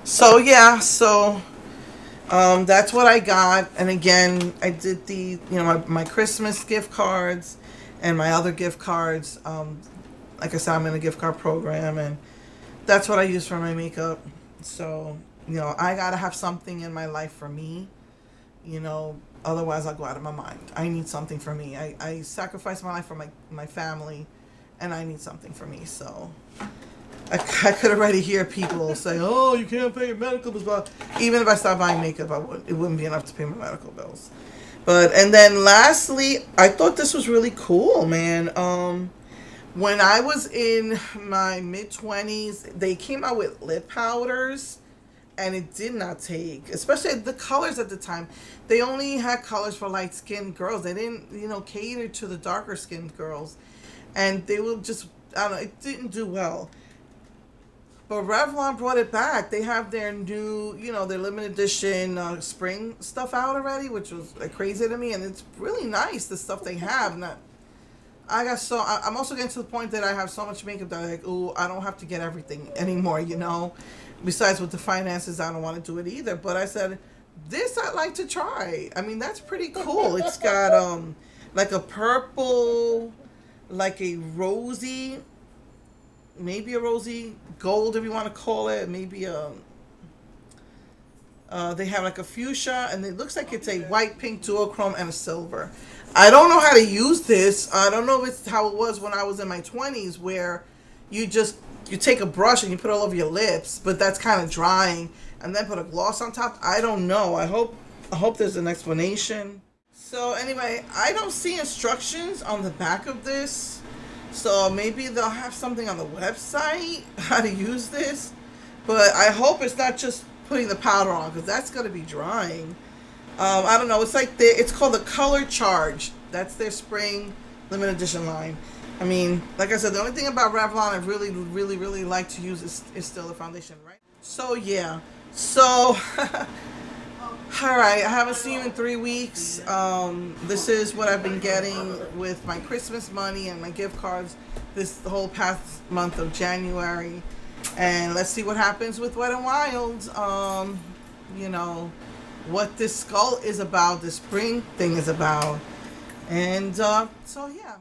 So yeah, that's what I got. And again, I did my Christmas gift cards and my other gift cards. Like I said, I'm in a gift card program, and that's what I use for my makeup. So, I gotta have something in my life for me, otherwise I'll go out of my mind. I need something for me. I sacrifice my life for my family, and I need something for me. So I could already hear people say, "Oh, you can't pay your medical bills." But even if I stopped buying makeup, it wouldn't be enough to pay my medical bills. And then lastly, I thought this was really cool, man. When I was in my mid-20s, they came out with lip powders, and it did not take, especially the colors at the time. They only had colors for light-skinned girls. They didn't, cater to the darker-skinned girls. And they will just, I don't know, it didn't do well. But Revlon brought it back. They have their new, their limited edition spring stuff out already, which was crazy to me. And it's really nice, the stuff they have. Not, I'm also getting to the point that I have so much makeup that I'm like, ooh, I don't have to get everything anymore, Besides with the finances, I don't want to do it either. But I said, this I'd like to try. I mean, that's pretty cool. It's got like a purple, like a rosy, maybe a rosy gold if you want to call it. Maybe they have like a fuchsia, and it looks like it's a white, pink, duochrome, and a silver. I don't know how to use this. I don't know if it's how it was when I was in my 20s, where you take a brush and you put it all over your lips, but that's kind of drying, and then put a gloss on top. I don't know. I hope there's an explanation. So anyway, I don't see instructions on the back of this, so maybe they'll have something on the website how to use this, but I hope it's not just putting the powder on, because that's going to be drying. I don't know. It's called the Color Charge. That's their spring limited edition line. I mean, like I said, the only thing about Revlon I really, really, really like to use is still the foundation, right? So yeah. So, all right. I haven't seen you in 3 weeks. This is what I've been getting with my Christmas money and my gift cards this whole past month of January. And let's see what happens with Wet n Wild. What this skull is about, the spring thing is about. And so yeah.